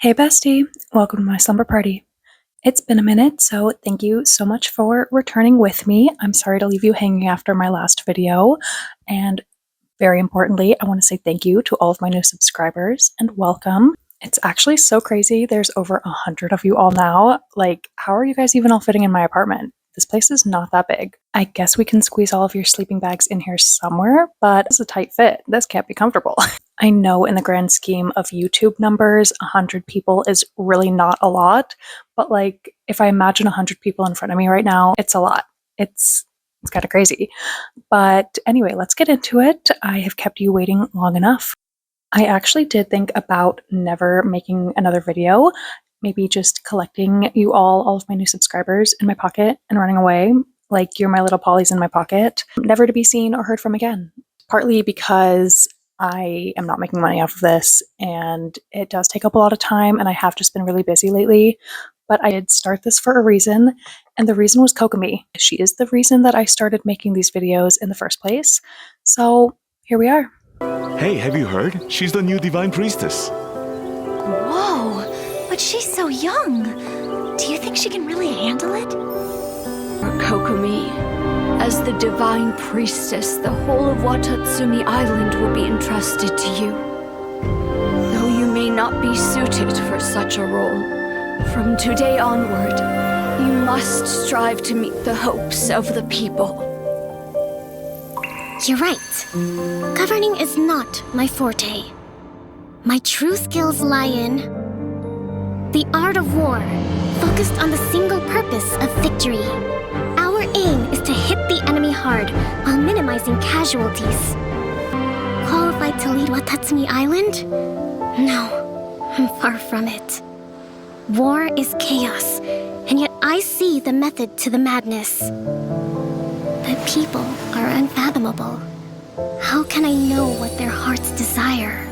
Hey bestie, welcome to my slumber party. It's been a minute, so thank you so much for returning with me. I'm sorry to leave you hanging after my last video, and very importantly, I want to say thank you to all of my new subscribers and welcome. It's actually so crazy. There's over 100 of you all now. Like, how are you guys even all fitting in my apartment? This place is not that big. I guess we can squeeze all of your sleeping bags in here somewhere, but it's a tight fit. This can't be comfortable. I know in the grand scheme of YouTube numbers, 100 people is really not a lot, but like if I imagine 100 people in front of me right now, it's a lot. It's kind of crazy. But anyway, let's get into it. I have kept you waiting long enough. I actually did think about never making another video, maybe just collecting you all of my new subscribers in my pocket and running away, like you're my little pollies in my pocket, never to be seen or heard from again. Partly because I am not making money off of this and it does take up a lot of time and I have just been really busy lately, but I did start this for a reason, and the reason was Kokomi. She is the reason that I started making these videos in the first place, so here we are. Hey, have you heard? She's the new Divine Priestess. Whoa, but she's so young. Do you think she can really handle it? Kokomi, as the Divine Priestess, the whole of Watatsumi Island will be entrusted to you. Though you may not be suited for such a role, from today onward, you must strive to meet the hopes of the people. You're right. Governing is not my forte. My true skills lie in the art of war, focused on the single purpose of victory. Our aim is to hit the enemy hard while minimizing casualties. Qualified to lead Watatsumi Island? No, I'm far from it. War is chaos, and yet I see the method to the madness. The people are unfathomable. How can I know what their hearts desire?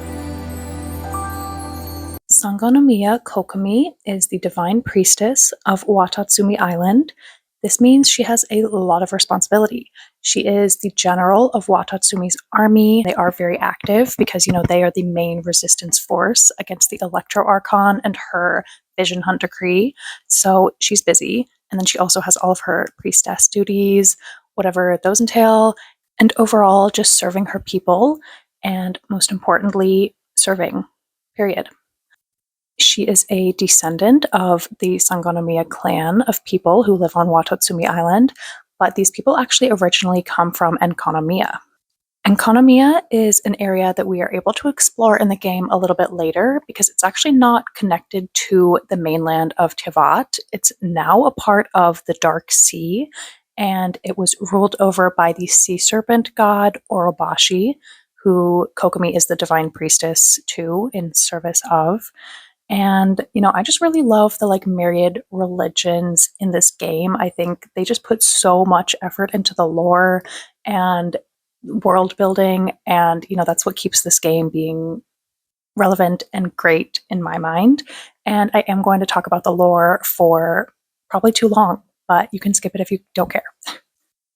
Sangonomiya Kokomi is the divine priestess of Watatsumi Island. This means she has a lot of responsibility. She is the general of Watatsumi's army. They are very active because, they are the main resistance force against the Electro Archon and her Vision Hunt decree. So she's busy. And then she also has all of her priestess duties, whatever those entail, and overall just serving her people, and most importantly, serving, period. She is a descendant of the Sangonomiya clan of people who live on Watatsumi Island, but these people actually originally come from Sangonomiya. Sangonomiya is an area that we are able to explore in the game a little bit later because it's actually not connected to the mainland of Tevat. It's now a part of the Dark Sea, and it was ruled over by the sea serpent god Orobashi, who Kokomi is the divine priestess to in service of. And, I just really love the myriad religions in this game. I think they just put so much effort into the lore and world building. And, that's what keeps this game being relevant and great in my mind. And I am going to talk about the lore for probably too long, but you can skip it if you don't care.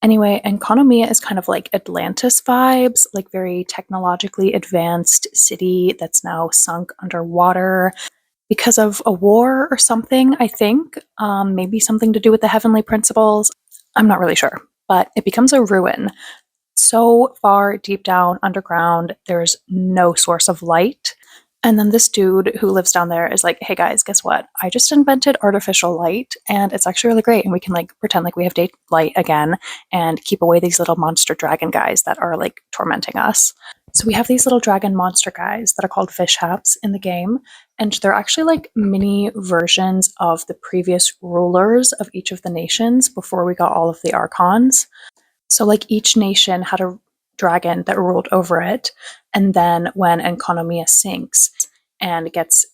Anyway, Sangonomiya is kind of like Atlantis vibes, like very technologically advanced city that's now sunk underwater because of a war or something, I think. Maybe something to do with the heavenly principles. I'm not really sure. But it becomes a ruin. So far deep down underground, there's no source of light. And then this dude who lives down there is like, hey guys, guess what? I just invented artificial light and it's actually really great. And we can pretend like we have daylight again and keep away these little monster dragon guys that are tormenting us. So we have these little dragon monster guys that are called Vishaps in the game, and they're actually mini versions of the previous rulers of each of the nations before we got all of the Archons. So each nation had a dragon that ruled over it, and then when Sangonomiya sinks and gets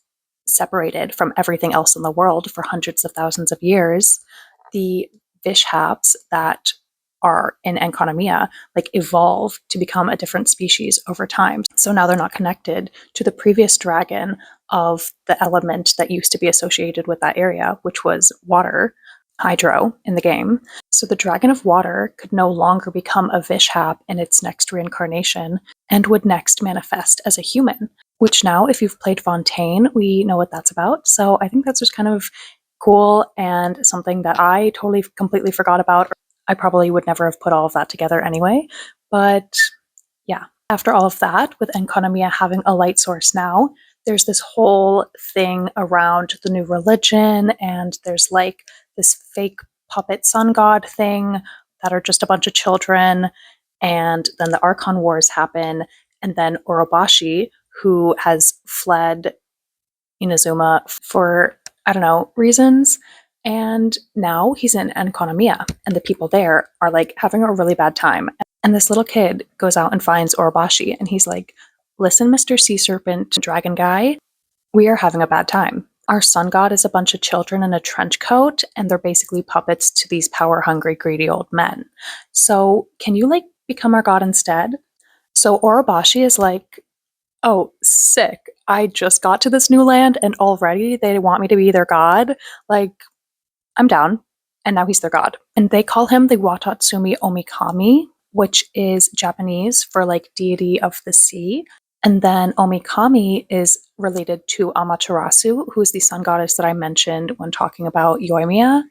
separated from everything else in the world for hundreds of thousands of years, the Vishaps that are in Sangonomiya evolve to become a different species over time. So now they're not connected to the previous dragon of the element that used to be associated with that area, which was water, hydro, in the game. So the dragon of water could no longer become a Vishap in its next reincarnation and would next manifest as a human. which now, if you've played Fontaine, we know what that's about. So I think that's just kind of cool and something that I totally completely forgot about. I probably would never have put all of that together anyway. But yeah, after all of that, with Enconomia having a light source now, there's this whole thing around the new religion, and there's like this fake puppet sun god thing that are just a bunch of children. And then the Archon Wars happen, and then Orobashi, who has fled Inazuma for, I don't know, reasons. And now he's in Enconomia, and the people there are like having a really bad time. And this little kid goes out and finds Orobashi, and he's like, "Listen, Mr. Sea Serpent Dragon Guy, we are having a bad time. Our sun god is a bunch of children in a trench coat, and they're basically puppets to these power hungry, greedy old men. So, can you like become our god instead?" So, Orobashi is like, "Oh, sick. I just got to this new land, and already they want me to be their god. Like, I'm down." And now he's their god. And they call him the Watatsumi Omikami, which is Japanese for like deity of the sea. And then Omikami is related to Amaterasu, who is the sun goddess that I mentioned when talking about Yoimiya.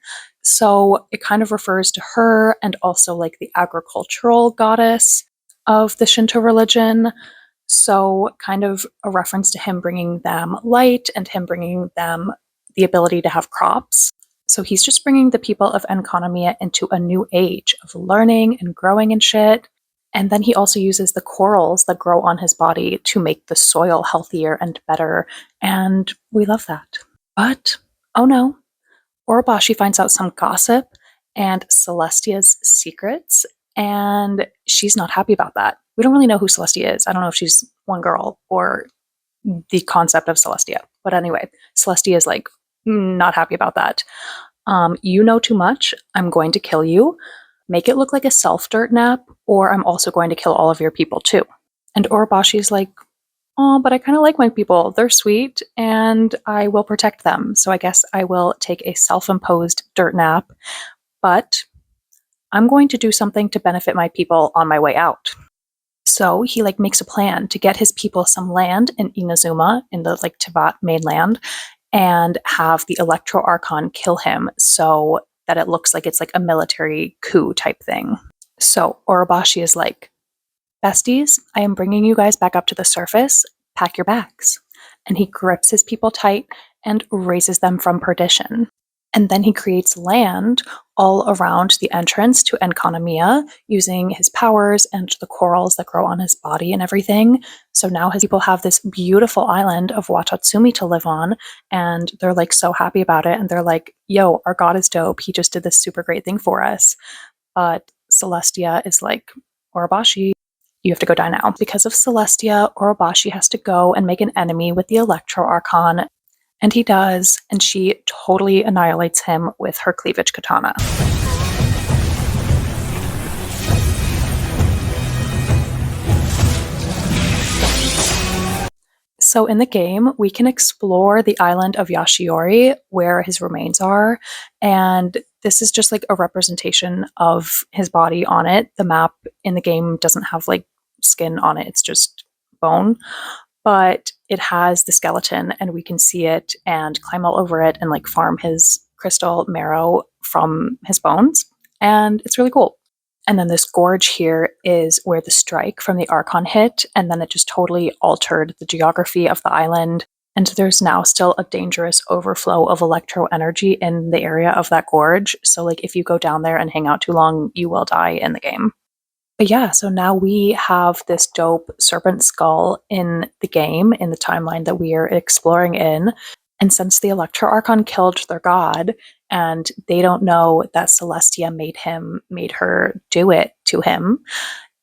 So it kind of refers to her, and also like the agricultural goddess of the Shinto religion. So kind of a reference to him bringing them light and him bringing them the ability to have crops. So he's just bringing the people of Enconomia into a new age of learning and growing and shit. And then he also uses the corals that grow on his body to make the soil healthier and better. And we love that. But, oh no, Orobashi finds out some gossip and Celestia's secrets, and she's not happy about that. We don't really know who Celestia is. I don't know if she's one girl or the concept of Celestia. But anyway, Celestia is like, not happy about that. You know too much. I'm going to kill you. Make it look like a self-dirt nap, or I'm also going to kill all of your people too. And Orobashi's like, "Oh, but I kind of like my people. They're sweet, and I will protect them. So I guess I will take a self-imposed dirt nap, but I'm going to do something to benefit my people on my way out." So he like makes a plan to get his people some land in Inazuma, in the like Tibet mainland, and have the Electro Archon kill him so that it looks like it's like a military coup type thing. So Orobashi is like, "Besties, I am bringing you guys back up to the surface. Pack your bags." And he grips his people tight and raises them from perdition. And then he creates land all around the entrance to Enconomia using his powers and the corals that grow on his body and everything. So now his people have this beautiful island of Watatsumi to live on, and they're like so happy about it. And they're like, "Yo, our god is dope. He just did this super great thing for us." But Celestia is like, "Orobashi, you have to go die now." Because of Celestia, Orobashi has to go and make an enemy with the Electro Archon. And he does, and she totally annihilates him with her cleavage katana. So in the game, we can explore the island of Yashiori, where his remains are, and this is just like a representation of his body on it. The map in the game doesn't have like skin on it, it's just bone. But it has the skeleton, and we can see it and climb all over it and like farm his crystal marrow from his bones. And it's really cool. And then this gorge here is where the strike from the Archon hit, and then it just totally altered the geography of the island. And there's now still a dangerous overflow of electro energy in the area of that gorge. So like if you go down there and hang out too long, you will die in the game. But yeah, so now we have this dope serpent skull in the game, in the timeline that we are exploring in. And since the Electro Archon killed their god, and they don't know that Celestia made her do it to him,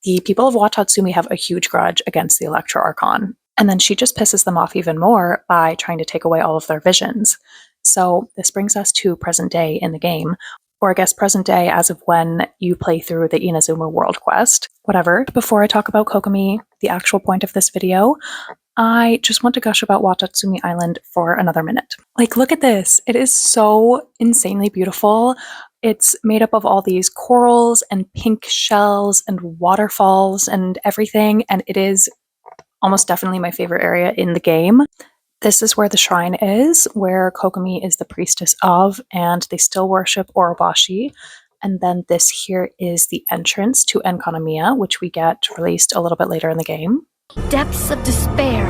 the people of Watatsumi have a huge grudge against the Electro Archon. And then she just pisses them off even more by trying to take away all of their visions. So this brings us to present day in the game, or I guess present day as of when you play through the Inazuma World Quest. Whatever. Before I talk about Kokomi, the actual point of this video, I just want to gush about Watatsumi Island for another minute. Like, look at this. It is so insanely beautiful. It's made up of all these corals and pink shells and waterfalls and everything, and it is almost definitely my favorite area in the game. This is where the shrine is, where Kokomi is the priestess of, and they still worship Orobashi. And then this here is the entrance to Sangonomiya, which we get released a little bit later in the game. Depths of despair.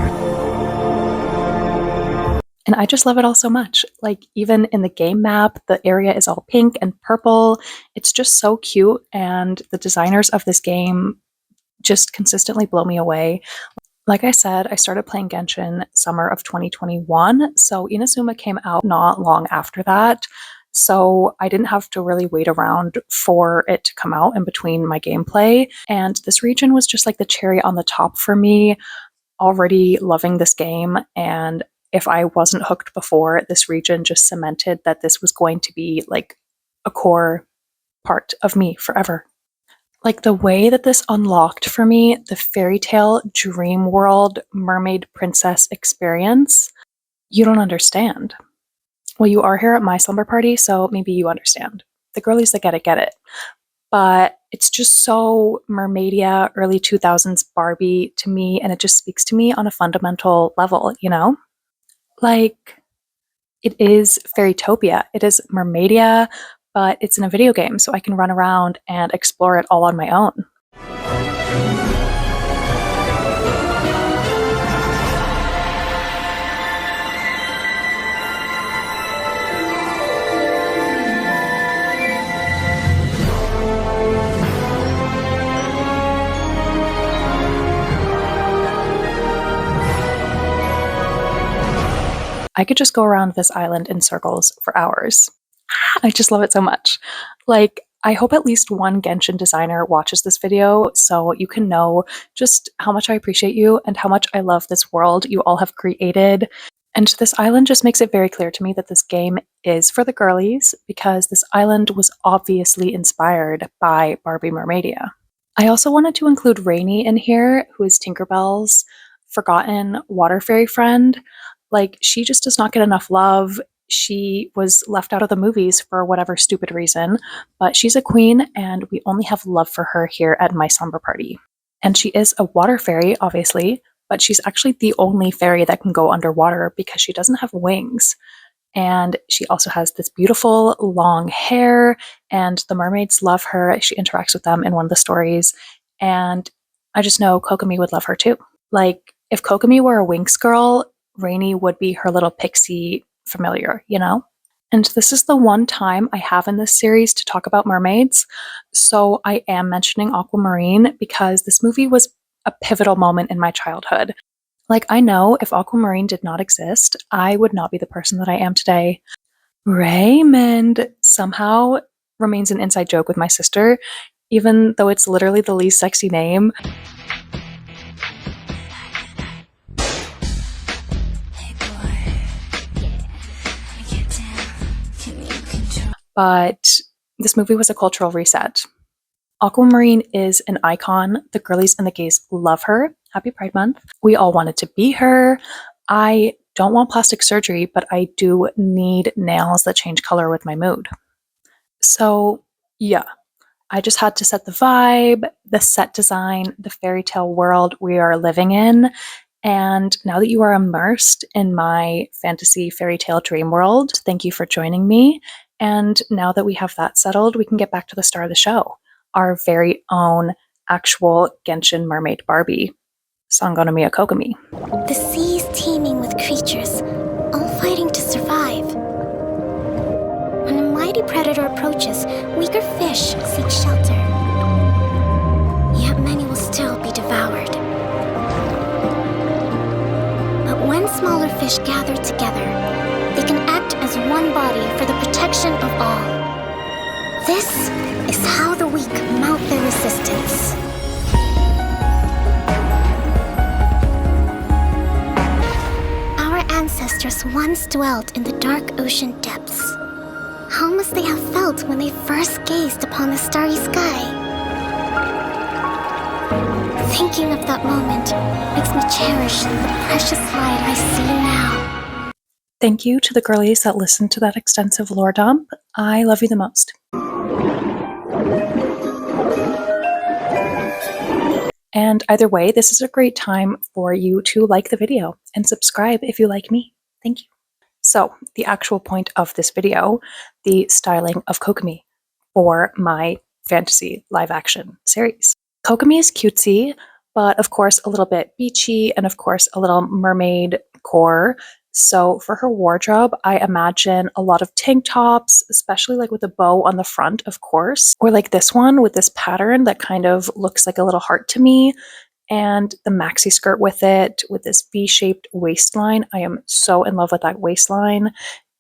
And I just love it all so much. Like, even in the game map, the area is all pink and purple. It's just so cute, and the designers of this game just consistently blow me away. Like I said, I started playing Genshin summer of 2021, so Inazuma came out not long after that. So I didn't have to really wait around for it to come out in between my gameplay. And this region was just like the cherry on the top for me, already loving this game. And if I wasn't hooked before, this region just cemented that this was going to be like a core part of me forever. Like, the way that this unlocked for me the fairy tale dream world mermaid princess experience, you don't understand. Well, you are here at my slumber party, so maybe you understand. The girlies that get it. But it's just so mermaidia, early 2000s Barbie to me, and it just speaks to me on a fundamental level, you know? Like, it is fairytopia. It is mermaidia, but it's in a video game, so I can run around and explore it all on my own. I could just go around this island in circles for hours. I just love it so much. Like, I hope at least one Genshin designer watches this video so you can know just how much I appreciate you and how much I love this world you all have created. And this island just makes it very clear to me that this game is for the girlies, because this island was obviously inspired by Barbie Mermaidia. I also wanted to include Rainy in here, who is Tinkerbell's forgotten water fairy friend. Like, she just does not get enough love. She was left out of the movies for whatever stupid reason, but she's a queen, and we only have love for her here at my slumber party. And she is a water fairy, obviously, but she's actually the only fairy that can go underwater because she doesn't have wings. And she also has this beautiful long hair, and the mermaids love her. She interacts with them in one of the stories, and I just know Kokomi would love her too. Like, if Kokomi were a Winx girl, Rainy would be her little pixie familiar, you know? And this is the one time I have in this series to talk about mermaids, so I am mentioning Aquamarine because this movie was a pivotal moment in my childhood. Like, I know if Aquamarine did not exist, I would not be the person that I am today. Raymond somehow remains an inside joke with my sister, even though it's literally the least sexy name. But this movie was a cultural reset. Aquamarine is an icon. The girlies and the gays love her. Happy Pride Month. We all wanted to be her. I don't want plastic surgery, but I do need nails that change color with my mood. So, yeah, I just had to set the vibe, the set design, the fairy tale world we are living in. And now that you are immersed in my fantasy fairy tale dream world, thank you for joining me. And now that we have that settled, we can get back to the star of the show, our very own actual Genshin mermaid Barbie, Sangonomiya Kokomi. The sea is teeming with creatures, all fighting to survive. When a mighty predator approaches, weaker fish seek shelter. Yet many will still be devoured. But when smaller fish gather together, they can act as one body for the protection of all. This is how the weak mount their resistance. Our ancestors once dwelt in the dark ocean depths. How must they have felt when they first gazed upon the starry sky? Thinking of that moment makes me cherish the precious light I see now. Thank you to the girlies that listened to that extensive lore dump. I love you the most. And either way, this is a great time for you to like the video and subscribe if you like me. Thank you. So, the actual point of this video, the styling of Kokomi for my fantasy live action series. Kokomi is cutesy, but of course a little bit beachy and of course a little mermaid core. So for her wardrobe, I imagine a lot of tank tops, especially like with a bow on the front, of course, or like this one with this pattern that kind of looks like a little heart to me, and the maxi skirt with it with this V-shaped waistline. I am so in love with that waistline.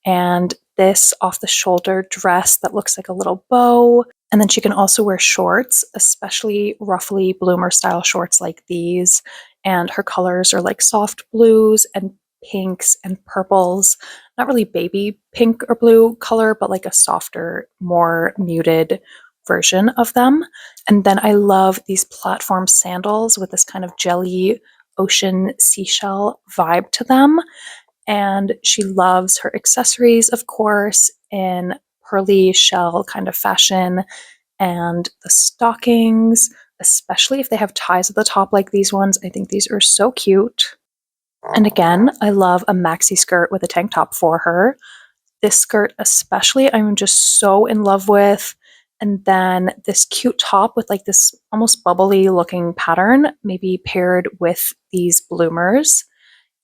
And this off the shoulder dress that looks like a little bow. And then she can also wear shorts, especially ruffly bloomer style shorts like these. And her colors are like soft blues and pinks and purples. Not really baby pink or blue color, but like a softer, more muted version of them. And then I love these platform sandals with this kind of jelly ocean seashell vibe to them. And she loves her accessories, of course, in pearly shell kind of fashion, and the stockings, especially if they have ties at the top like these ones. I think these are so cute. And again, I love a maxi skirt with a tank top for her. This skirt especially, I'm just so in love with. And then this cute top with like this almost bubbly looking pattern, maybe paired with these bloomers.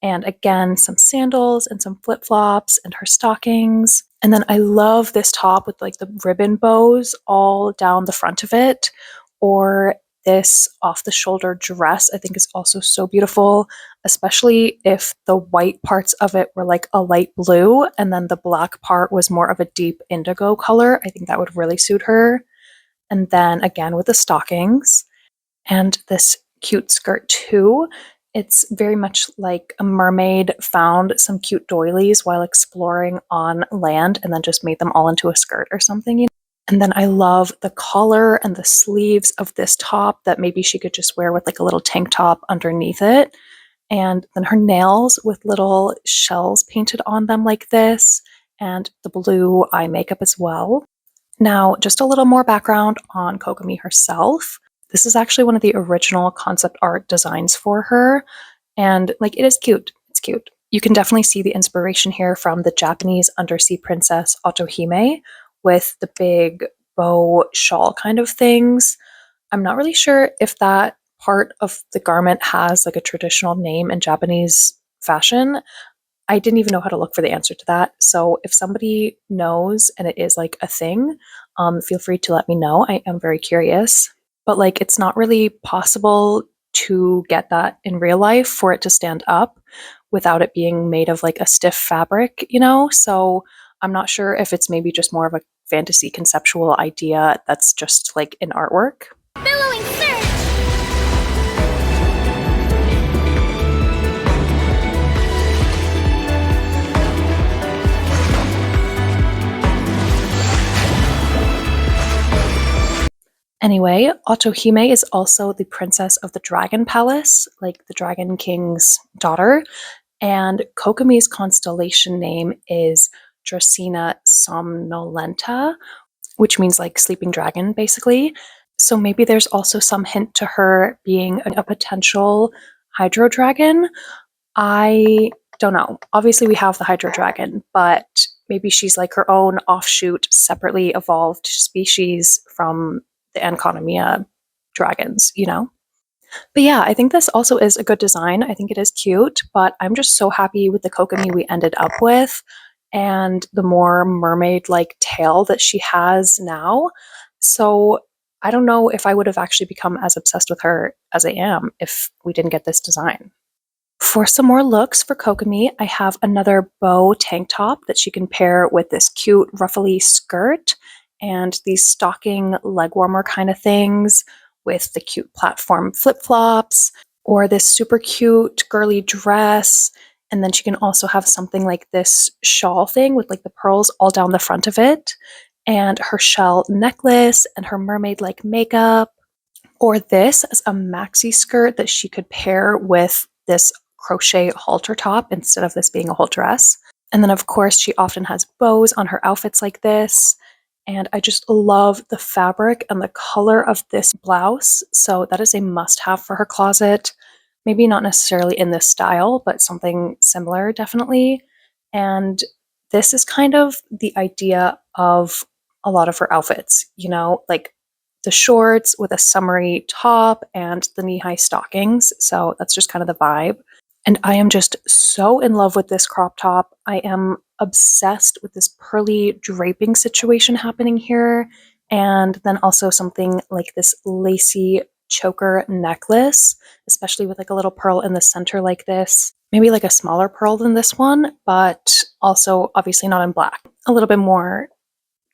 And again, some sandals and some flip-flops and her stockings. And then I love this top with like the ribbon bows all down the front of it, or this off-the-shoulder dress I think is also so beautiful, especially if the white parts of it were like a light blue and then the black part was more of a deep indigo color. I think that would really suit her. And then again with the stockings and this cute skirt too. It's very much like a mermaid found some cute doilies while exploring on land and then just made them all into a skirt or something. You know? And then I love the collar and the sleeves of this top that maybe she could just wear with like a little tank top underneath it. And then her nails with little shells painted on them like this, and the blue eye makeup as well. Now, just a little more background on Kokomi herself. This is actually one of the original concept art designs for her. And like, it is cute. It's cute. You can definitely see the inspiration here from the Japanese undersea princess Otohime with the big bow shawl kind of things. I'm not really sure if that part of the garment has like a traditional name in Japanese fashion. I didn't even know how to look for the answer to that. So if somebody knows and it is like a thing, feel free to let me know. I am very curious. But like, it's not really possible to get that in real life for it to stand up without it being made of like a stiff fabric, you know? So I'm not sure if it's maybe just more of a fantasy conceptual idea that's just like an artwork. Billowing surge! Anyway, Otohime is also the princess of the Dragon Palace, like the Dragon King's daughter. And Kokomi's constellation name is Dracaena Somnolenta, which means like sleeping dragon, basically. So maybe there's also some hint to her being a potential hydro dragon. I don't know. Obviously, we have the hydro dragon, but maybe she's like her own offshoot, separately evolved species from the Sangonomiya dragons, you know? But yeah, I think this also is a good design. I think it is cute, but I'm just so happy with the Kokomi we ended up with and the more mermaid-like tail that she has now. So I don't know if I would have actually become as obsessed with her as I am if we didn't get this design. For some more looks for Kokomi, I have another bow tank top that she can pair with this cute ruffly skirt and these stocking leg warmer kind of things with the cute platform flip-flops, or this super cute girly dress. And then she can also have something like this shawl thing with like the pearls all down the front of it, and her shell necklace and her mermaid-like makeup, or this as a maxi skirt that she could pair with this crochet halter top instead of this being a whole dress. And then of course she often has bows on her outfits like this. And I just love the fabric and the color of this blouse. So that is a must have for her closet. Maybe not necessarily in this style, but something similar, definitely. And this is kind of the idea of a lot of her outfits, like the shorts with a summery top and the knee high stockings. So that's just kind of the vibe. And I am just so in love with this crop top. I am obsessed with this pearly draping situation happening here. And then also something like this lacy choker necklace, especially with like a little pearl in the center like this. Maybe like a smaller pearl than this one, but also obviously not in black. A little bit more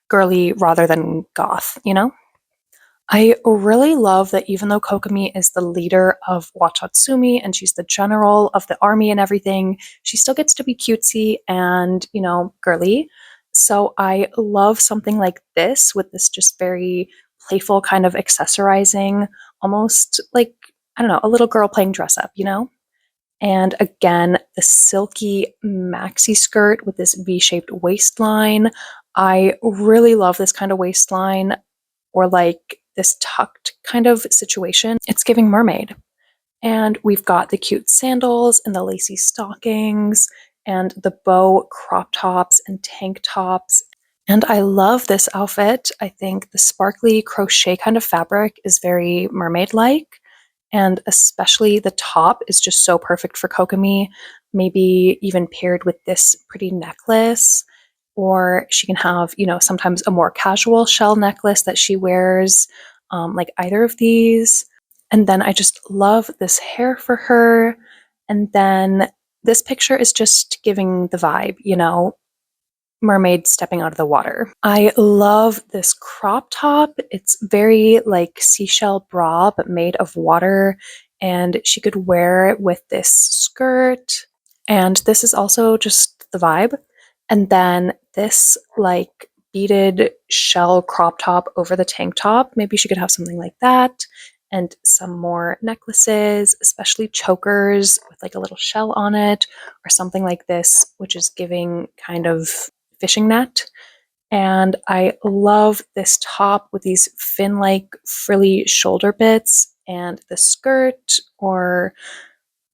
girly rather than goth. I really love that even though Kokomi is the leader of Watatsumi and she's the general of the army and everything, she still gets to be cutesy and, girly. So I love something like this with this just very playful kind of accessorizing, almost like, I don't know, a little girl playing dress up. And again, the silky maxi skirt with this V shaped waistline. I really love this kind of waistline or like this tucked kind of situation. It's giving mermaid. And we've got the cute sandals and the lacy stockings and the bow crop tops and tank tops. And I love this outfit. I think the sparkly crochet kind of fabric is very mermaid like. And especially the top is just so perfect for Kokomi. Maybe even paired with this pretty necklace. Or she can have, sometimes a more casual shell necklace that she wears, like either of these. And then I just love this hair for her. And then this picture is just giving the vibe, mermaid stepping out of the water. I love this crop top. It's very like seashell bra, but made of water. And she could wear it with this skirt. And this is also just the vibe. And then this like beaded shell crop top over the tank top. Maybe she could have something like that. And some more necklaces, especially chokers with like a little shell on it, or something like this, which is giving kind of fishing net. And I love this top with these fin like frilly shoulder bits and the skirt, or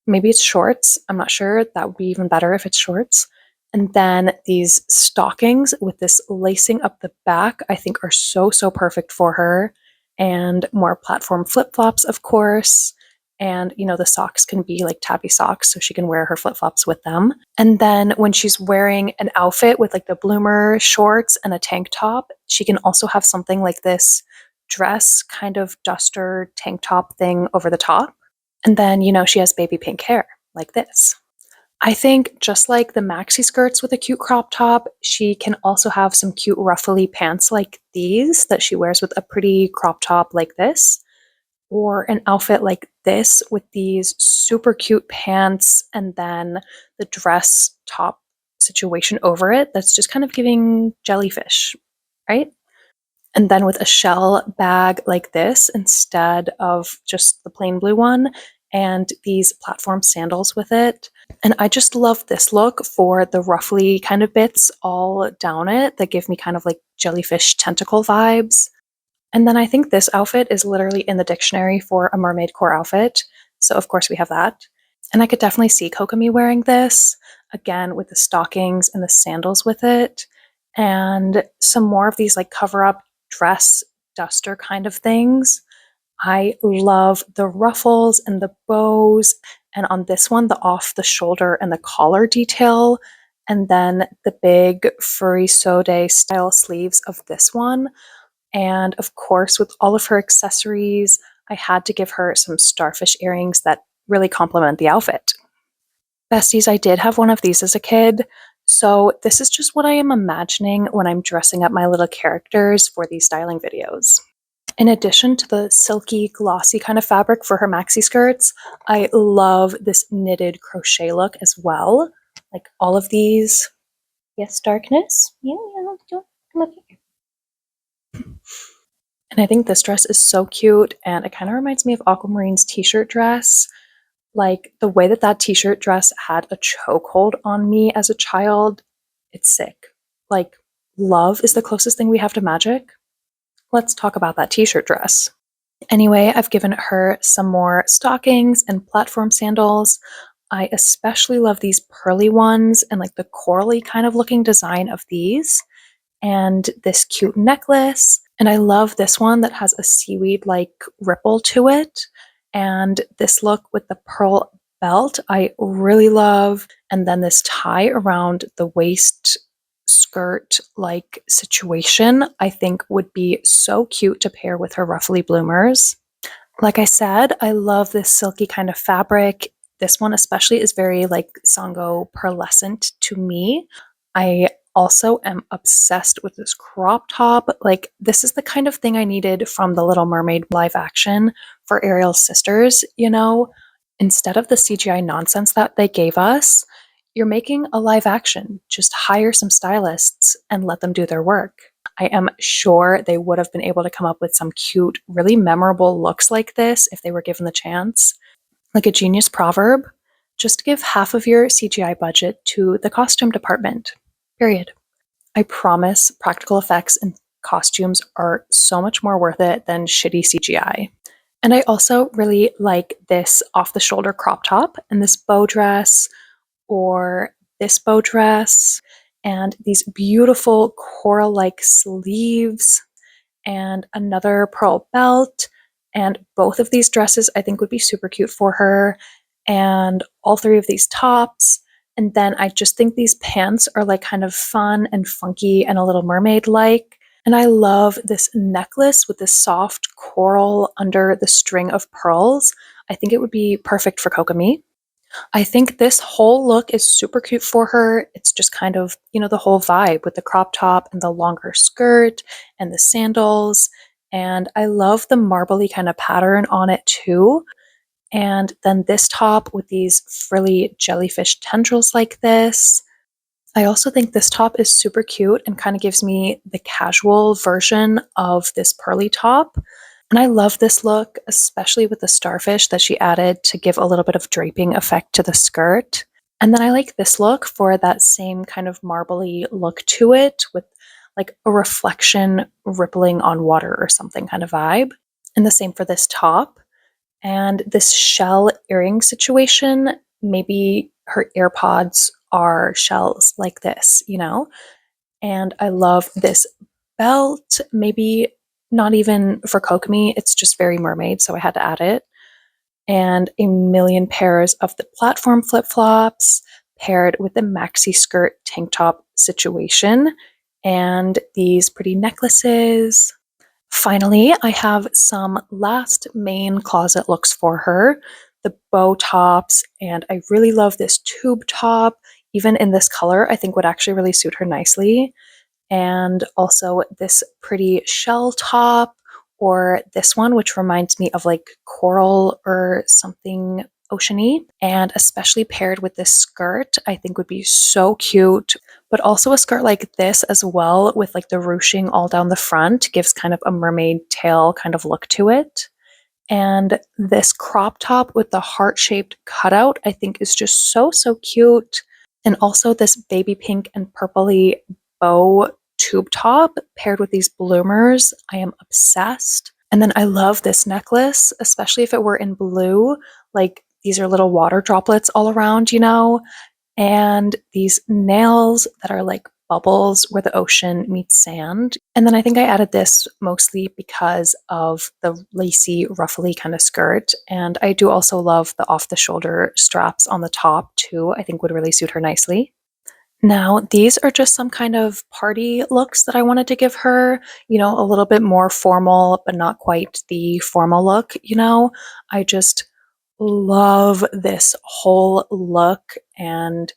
maybe it's shorts. I'm not sure. That would be even better if it's shorts. And then these stockings with this lacing up the back, I think are so, so perfect for her. And more platform flip flops, of course. And, the socks can be like tabby socks, so she can wear her flip flops with them. And then when she's wearing an outfit with like the bloomer shorts and a tank top, she can also have something like this dress kind of duster tank top thing over the top. And then, she has baby pink hair like this. I think just like the maxi skirts with a cute crop top, she can also have some cute ruffly pants like these that she wears with a pretty crop top like this, or an outfit like this with these super cute pants and then the dress top situation over it that's just kind of giving jellyfish, right? And then with a shell bag like this instead of just the plain blue one, and these platform sandals with it. And I just love this look for the ruffly kind of bits all down it that give me kind of like jellyfish tentacle vibes. And then I think this outfit is literally in the dictionary for a mermaid core outfit. So of course we have that. And I could definitely see Kokomi wearing this, again with the stockings and the sandals with it. And some more of these like cover up dress duster kind of things. I love the ruffles and the bows. And on this one, the off the shoulder and the collar detail. And then the big furry sode style sleeves of this one. And of course, with all of her accessories, I had to give her some starfish earrings that really complement the outfit. Besties, I did have one of these as a kid. So this is just what I am imagining when I'm dressing up my little characters for these styling videos. In addition to the silky, glossy kind of fabric for her maxi skirts, I love this knitted crochet look as well. Like all of these. Yes, darkness? Yeah, come up here. And I think this dress is so cute, and it kind of reminds me of Aquamarine's t-shirt dress. Like the way that that t-shirt dress had a chokehold on me as a child, it's sick. Like love is the closest thing we have to magic. Let's talk about that t-shirt dress. Anyway, I've given her some more stockings and platform sandals. I especially love these pearly ones and like the corally kind of looking design of these, and this cute necklace. And I love this one that has a seaweed like ripple to it. And this look with the pearl belt, I really love. And then this tie around the waist skirt like situation, I think would be so cute to pair with her ruffly bloomers. Like I said, I love this silky kind of fabric. This one especially is very like Sango pearlescent to me. I also am obsessed with this crop top. Like, this is the kind of thing I needed from The Little Mermaid live action for Ariel's sisters, you know? Instead of the CGI nonsense that they gave us, you're making a live action. Just hire some stylists and let them do their work. I am sure they would have been able to come up with some cute, really memorable looks like this if they were given the chance. Like a genius proverb, just give half of your CGI budget to the costume department. Period. I promise practical effects and costumes are so much more worth it than shitty CGI. And I also really like this off the shoulder crop top and this bow dress, or this bow dress, and these beautiful coral like sleeves, and another pearl belt. And both of these dresses I think would be super cute for her, and all three of these tops. And then I just think these pants are like kind of fun and funky and a little mermaid like. And I love this necklace with this soft coral under the string of pearls. I think it would be perfect for Kokomi. I think this whole look is super cute for her. It's just kind of, the whole vibe with the crop top and the longer skirt and the sandals. And I love the marbly kind of pattern on it too. And then this top with these frilly jellyfish tendrils like this. I also think this top is super cute and kind of gives me the casual version of this pearly top. And I love this look, especially with the starfish that she added to give a little bit of draping effect to the skirt. And then I like this look for that same kind of marbly look to it, with like a reflection rippling on water or something kind of vibe. And the same for this top. And this shell earring situation, maybe her AirPods are shells like this, And I love this belt, maybe not even for Kokomi, it's just very mermaid, so I had to add it. And a million pairs of the platform flip-flops paired with the maxi skirt tank top situation, and these pretty necklaces. Finally, I have some last main closet looks for her. The bow tops, and I really love this tube top. Even in this color, I think would actually really suit her nicely. And also this pretty shell top, or this one, which reminds me of like coral or something oceany, and especially paired with this skirt, I think would be so cute. But also a skirt like this as well, with like the ruching all down the front, gives kind of a mermaid tail kind of look to it. And this crop top with the heart-shaped cutout, I think is just so, so cute. And also this baby pink and purpley bow tube top paired with these bloomers. I am obsessed. And then I love this necklace, especially if it were in blue. Like, these are little water droplets all around, and these nails that are like bubbles where the ocean meets sand. And then I think I added this mostly because of the lacy, ruffly kind of skirt. And I do also love the off-the-shoulder straps on the top too. I think would really suit her nicely. Now, these are just some kind of party looks that I wanted to give her, a little bit more formal, but not quite the formal look, I just love this whole look, and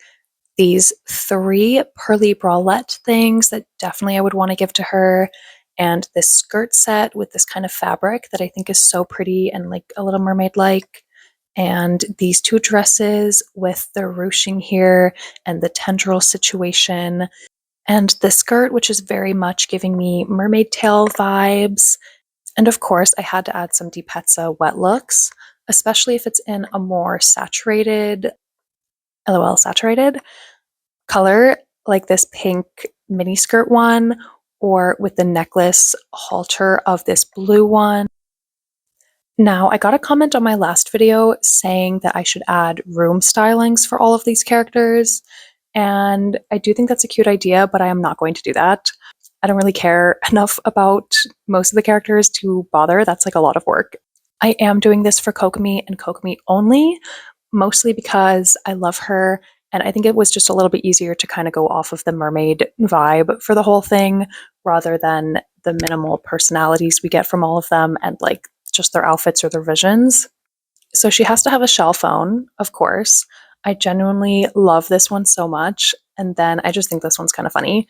these three pearly bralette things that definitely I would want to give to her, and this skirt set with this kind of fabric that I think is so pretty and like a little mermaid-like, and these two dresses with the ruching here and the tendril situation, and the skirt, which is very much giving me mermaid tail vibes. And of course, I had to add some Dipetza wet looks, especially if it's in a more saturated, LOL saturated color, like this pink miniskirt one, or with the necklace halter of this blue one. Now, I got a comment on my last video saying that I should add room stylings for all of these characters, and I do think that's a cute idea, but I am not going to do that. I don't really care enough about most of the characters to bother. That's like a lot of work. I am doing this for Kokomi and Kokomi only, mostly because I love her, and I think it was just a little bit easier to kind of go off of the mermaid vibe for the whole thing rather than the minimal personalities we get from all of them and like just their outfits or their visions. So she has to have a shell phone, of course. I genuinely love this one so much. And then I just think this one's kind of funny.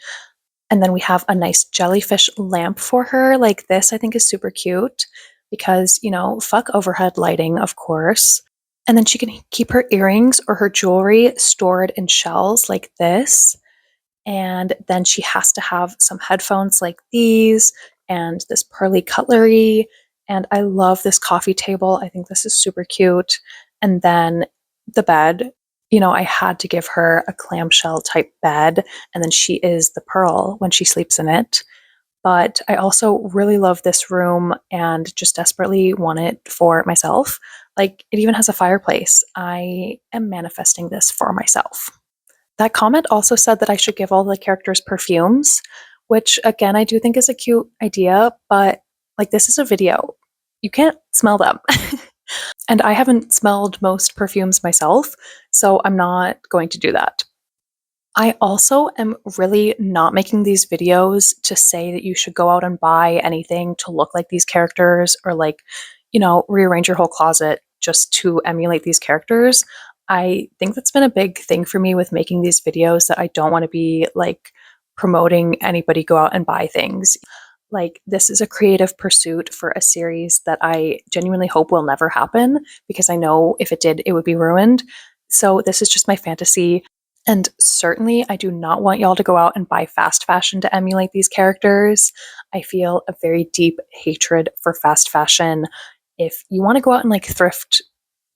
And then we have a nice jellyfish lamp for her. Like this, I think is super cute because, you know, fuck overhead lighting, of course. And then she can keep her earrings or her jewelry stored in shells like this. And then she has to have some headphones like these and this pearly cutlery. And I love this coffee table. I think this is super cute. And then the bed, you know, I had to give her a clamshell type bed. And then she is the pearl when she sleeps in it. But I also really love this room and just desperately want it for myself. Like, it even has a fireplace. I am manifesting this for myself. That comment also said that I should give all the characters perfumes, which again, I do think is a cute idea, but like this is a video. You can't smell them. And I haven't smelled most perfumes myself, so I'm not going to do that. I also am really not making these videos to say that you should go out and buy anything to look like these characters or like, you know, rearrange your whole closet just to emulate these characters. I think that's been a big thing for me with making these videos that I don't want to be like promoting anybody go out and buy things. Like, this is a creative pursuit for a series that I genuinely hope will never happen because I know if it did, it would be ruined. So this is just my fantasy. And certainly, I do not want y'all to go out and buy fast fashion to emulate these characters. I feel a very deep hatred for fast fashion. If you want to go out and like thrift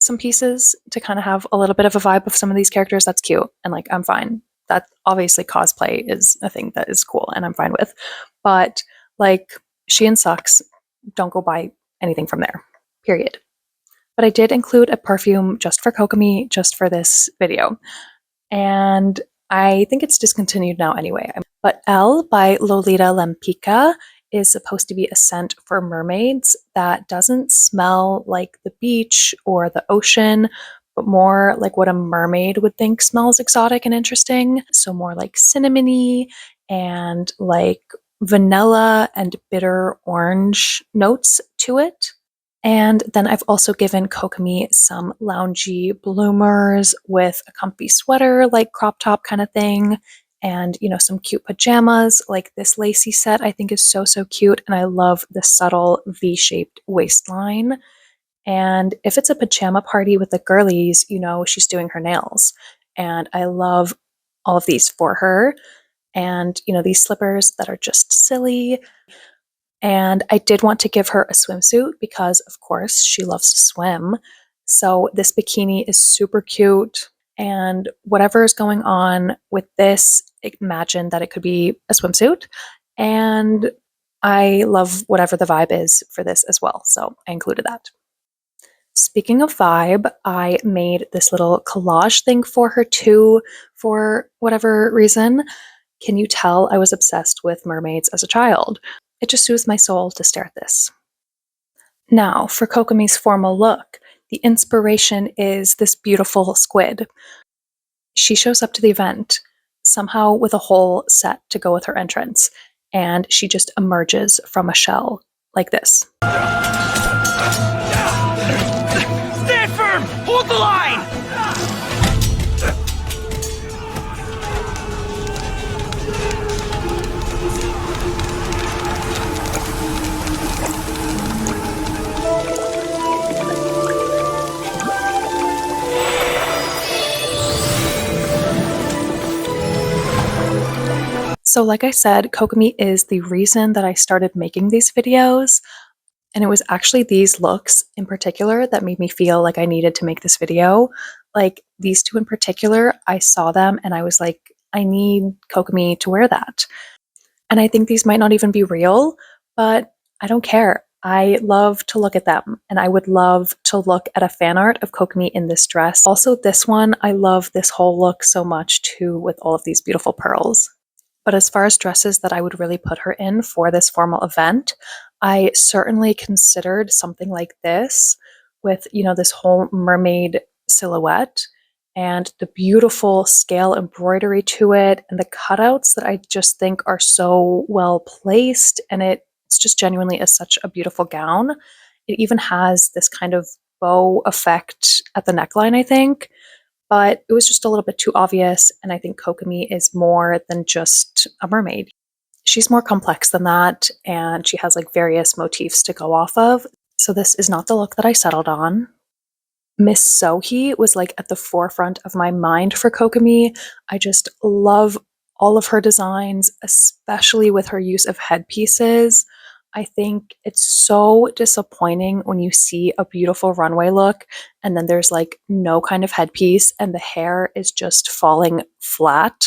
some pieces to kind of have a little bit of a vibe of some of these characters, that's cute. And like, I'm fine. That obviously cosplay is a thing that is cool and I'm fine with. But like, Shein sucks. Don't go buy anything from there, period. But I did include a perfume just for Kokomi, just for this video. And I think it's discontinued now anyway. But Elle by Lolita Lempica is supposed to be a scent for mermaids that doesn't smell like the beach or the ocean, but more like what a mermaid would think smells exotic and interesting. So more like cinnamony and like vanilla and bitter orange notes to it. And then I've also given Kokomi some loungy bloomers with a comfy sweater, like crop top kind of thing. And, you know, some cute pajamas, like this lacy set I think is so, so cute. And I love the subtle V-shaped waistline. And if it's a pajama party with the girlies, you know, she's doing her nails. And I love all of these for her. And, you know, these slippers that are just silly. And I did want to give her a swimsuit because, of course, she loves to swim. So this bikini is super cute. And whatever is going on with this, imagine that it could be a swimsuit. And I love whatever the vibe is for this as well. So I included that. Speaking of vibe, I made this little collage thing for her too, for whatever reason. Can you tell I was obsessed with mermaids as a child? It just soothes my soul to stare at this. Now, for Kokomi's formal look, the inspiration is this beautiful squid. She shows up to the event, somehow with a whole set to go with her entrance, and she just emerges from a shell like this. Stand firm! Hold the line! So like I said, Kokomi is the reason that I started making these videos. And it was actually these looks in particular that made me feel like I needed to make this video. Like these two in particular, I saw them and I was like, I need Kokomi to wear that. And I think these might not even be real, but I don't care. I love to look at them, and I would love to look at a fan art of Kokomi in this dress. Also, this one, I love this whole look so much too, with all of these beautiful pearls. But as far as dresses that I would really put her in for this formal event, I certainly considered something like this with, this whole mermaid silhouette and the beautiful scale embroidery to it and the cutouts that I just think are so well placed. And it's just genuinely such a beautiful gown. It even has this kind of bow effect at the neckline, I think, but it was just a little bit too obvious. And I think Kokomi is more than just a mermaid. She's more complex than that, and she has like various motifs to go off of. So this is not the look that I settled on. Miss Sohee was like at the forefront of my mind for Kokomi. I just love all of her designs, especially with her use of headpieces. I think it's so disappointing when you see a beautiful runway look and then there's like no kind of headpiece and the hair is just falling flat.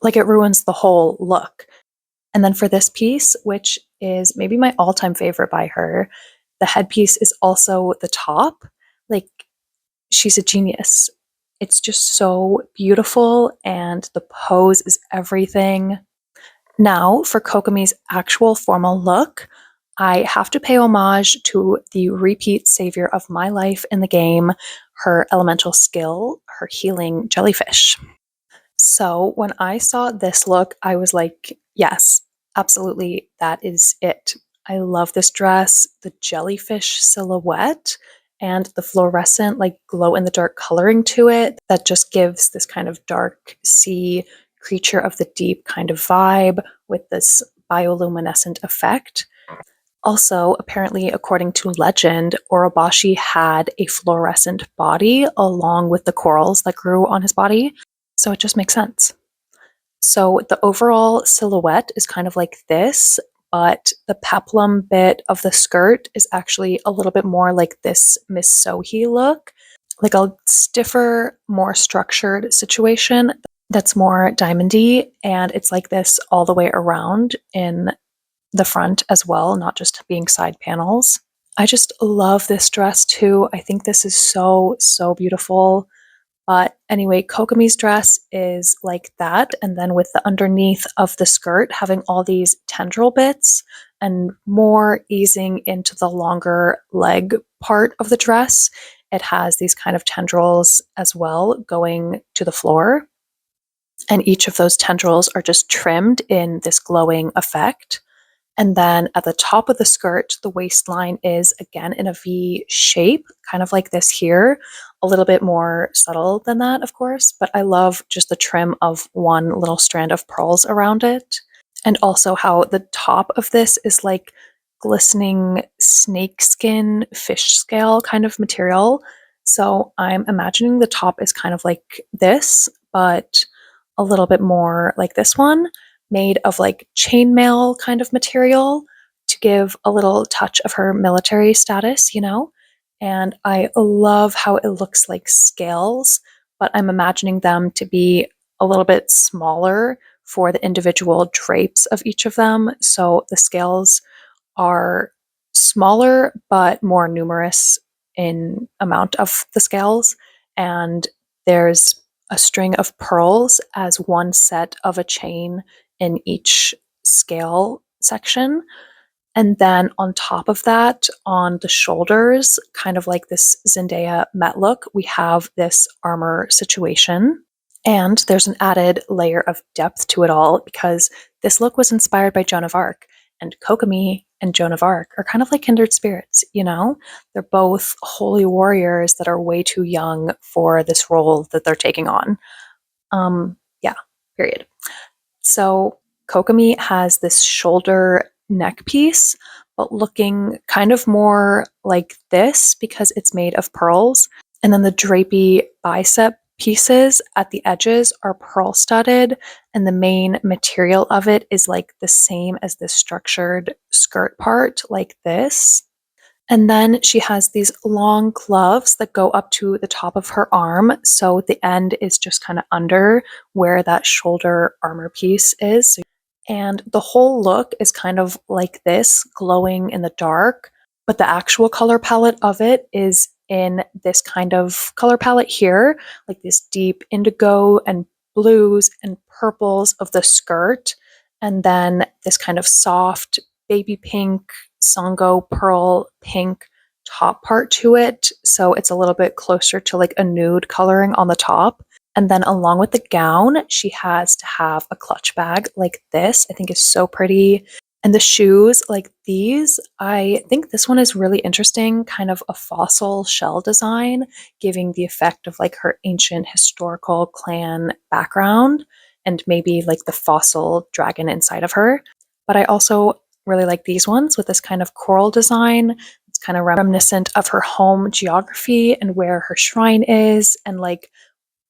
Like it ruins the whole look. And then for this piece, which is maybe my all-time favorite by her, the headpiece is also the top. Like, she's a genius. It's just so beautiful, and the pose is everything. Now, for Kokomi's actual formal look, I have to pay homage to the repeat savior of my life in the game, her elemental skill, her healing jellyfish. So when I saw this look, I was like, yes, absolutely, that is it. I love this dress, the jellyfish silhouette, and the fluorescent, like glow in the dark coloring to it that just gives this kind of dark sea creature of the deep kind of vibe with this bioluminescent effect. Also, apparently, according to legend, Orobashi had a fluorescent body along with the corals that grew on his body. So it just makes sense. So the overall silhouette is kind of like this, but the peplum bit of the skirt is actually a little bit more like this Miss Sohee look, like a stiffer, more structured situation that's more diamondy, and it's like this all the way around in the front as well, not just being side panels. I just love this dress too. I think this is so, so beautiful. But anyway, Kokomi's dress is like that, and then with the underneath of the skirt having all these tendril bits and more easing into the longer leg part of the dress, it has these kind of tendrils as well going to the floor. And each of those tendrils are just trimmed in this glowing effect. And then at the top of the skirt, the waistline is again in a V shape, kind of like this here, a little bit more subtle than that, of course, but I love just the trim of one little strand of pearls around it. And also how the top of this is like glistening snakeskin fish scale kind of material. So I'm imagining the top is kind of like this, but a little bit more like this one, made of like chainmail kind of material to give a little touch of her military status, And I love how it looks like scales, but I'm imagining them to be a little bit smaller for the individual drapes of each of them. So the scales are smaller but more numerous in amount of the scales. And there's a string of pearls as one set of a chain in each scale section. And then on top of that, on the shoulders, kind of like this Zendaya Met look, we have this armor situation. And there's an added layer of depth to it all because this look was inspired by Joan of Arc. And Kokomi and Joan of Arc are kind of like kindred spirits, They're both holy warriors that are way too young for this role that they're taking on. Yeah, period. So Kokomi has this shoulder neck piece, but looking kind of more like this because it's made of pearls. And then the drapey bicep pieces at the edges are pearl studded, and the main material of it is like the same as this structured skirt part, like this. And then she has these long gloves that go up to the top of her arm. So the end is just kind of under where that shoulder armor piece is. And the whole look is kind of like this, glowing in the dark. But the actual color palette of it is in this kind of color palette here, like this deep indigo and blues and purples of the skirt. And then this kind of soft baby pink, Sango pearl pink top part to it. So it's a little bit closer to like a nude coloring on the top. And then along with the gown, she has to have a clutch bag like this. I think is so pretty. And the shoes like these, I think this one is really interesting, kind of a fossil shell design, giving the effect of like her ancient historical clan background and maybe like the fossil dragon inside of her. But I also really like these ones with this kind of coral design. It's kind of reminiscent of her home geography and where her shrine is, and like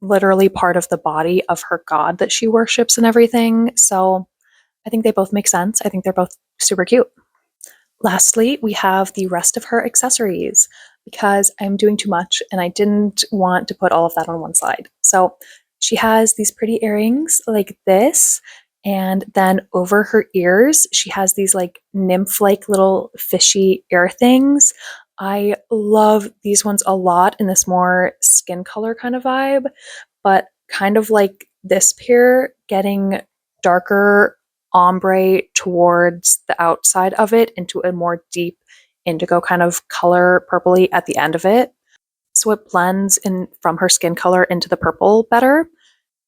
literally part of the body of her god that she worships and everything. So I think they both make sense. I think they're both super cute. Lastly, we have the rest of her accessories because I'm doing too much and I didn't want to put all of that on one slide. So she has these pretty earrings like this. And then over her ears, she has these like nymph like little fishy ear things. I love these ones a lot in this more skin color kind of vibe, but kind of like this pair getting darker ombre towards the outside of it into a more deep indigo kind of color, purpley at the end of it. So it blends in from her skin color into the purple better.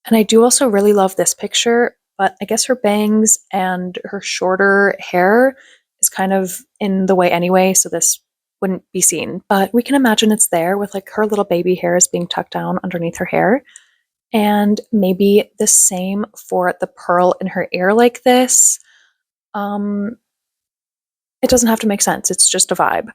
And I do also really love this picture, but I guess her bangs and her shorter hair is kind of in the way anyway, so this wouldn't be seen. But we can imagine it's there with like her little baby hairs being tucked down underneath her hair. And maybe the same for the pearl in her ear like this. Um, it doesn't have to make sense, it's just a vibe.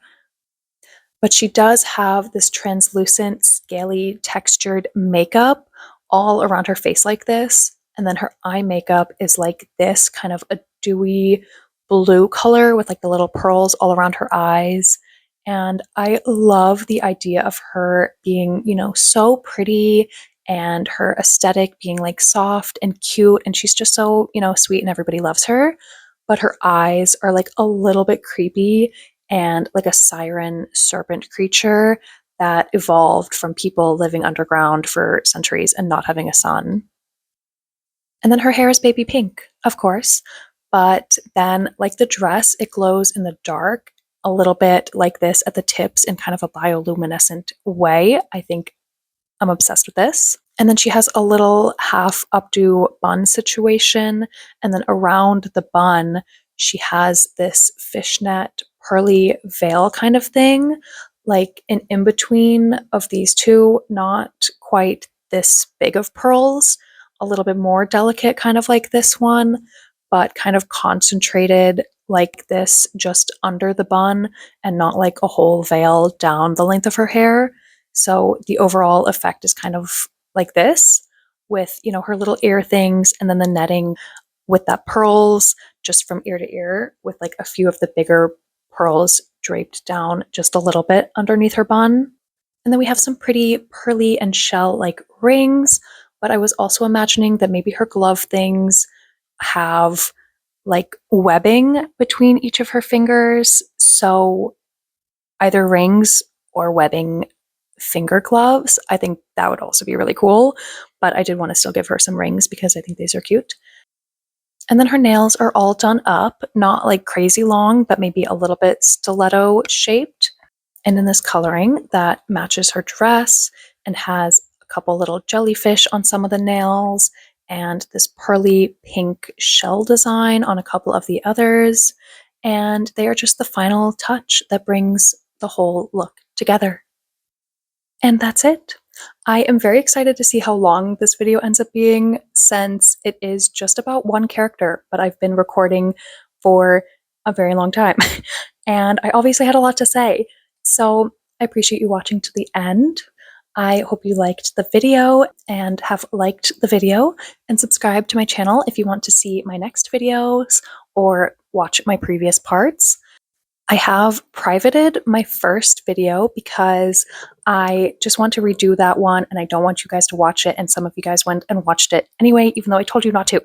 But she does have this translucent, scaly, textured makeup all around her face like this. And then her eye makeup is like this kind of a dewy blue color with like the little pearls all around her eyes. And I love the idea of her being, you know, so pretty and her aesthetic being like soft and cute. And she's just so, you know, sweet and everybody loves her. But her eyes are like a little bit creepy and like a siren serpent creature that evolved from people living underground for centuries and not having a sun. And then her hair is baby pink, of course, but then like the dress, it glows in the dark a little bit like this at the tips in kind of a bioluminescent way. I think I'm obsessed with this. And then she has a little half updo bun situation. And then around the bun, she has this fishnet pearly veil kind of thing, like an in between of these two, not quite this big of pearls, a little bit more delicate, kind of like this one, but kind of concentrated like this just under the bun and not like a whole veil down the length of her hair. So the overall effect is kind of like this with, you know, her little ear things and then the netting with that pearls just from ear to ear with like a few of the bigger pearls draped down just a little bit underneath her bun. And then we have some pretty pearly and shell like rings, but I was also imagining that maybe her glove things have like webbing between each of her fingers. So either rings or webbing finger gloves. I think that would also be really cool, but I did want to still give her some rings because I think these are cute. And then her nails are all done up, not like crazy long, but maybe a little bit stiletto shaped. And in this coloring that matches her dress and has a couple little jellyfish on some of the nails and this pearly pink shell design on a couple of the others. And they are just the final touch that brings the whole look together. And that's it. I am very excited to see how long this video ends up being since it is just about one character, but I've been recording for a very long time. And I obviously had a lot to say. So I appreciate you watching to the end. I hope you liked the video and have liked the video, and subscribe to my channel if you want to see my next videos or watch my previous parts. I have privated my first video because I just want to redo that one and I don't want you guys to watch it, and some of you guys went and watched it anyway, even though I told you not to.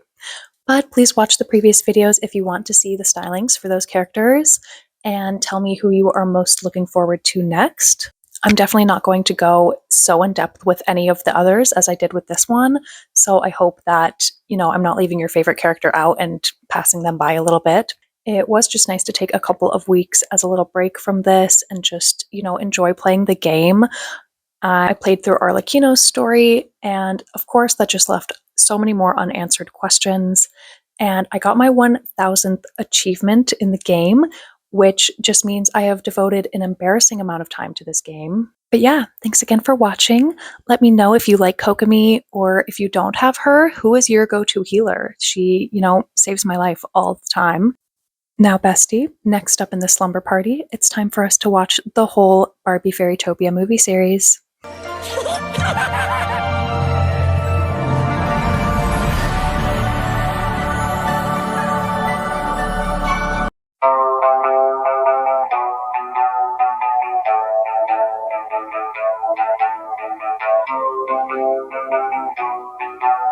But please watch the previous videos if you want to see the stylings for those characters and tell me who you are most looking forward to next. I'm definitely not going to go so in depth with any of the others as I did with this one, so I hope that, I'm not leaving your favorite character out and passing them by a little bit. It was just nice to take a couple of weeks as a little break from this and just, enjoy playing the game. I played through Arlecchino's story, and of course, that just left so many more unanswered questions. And I got my 1000th achievement in the game, which just means I have devoted an embarrassing amount of time to this game. But yeah, thanks again for watching. Let me know if you like Kokomi, or if you don't have her, who is your go-to healer? She, saves my life all the time. Now, bestie, next up in the slumber party, it's time for us to watch the whole Barbie Fairytopia movie series.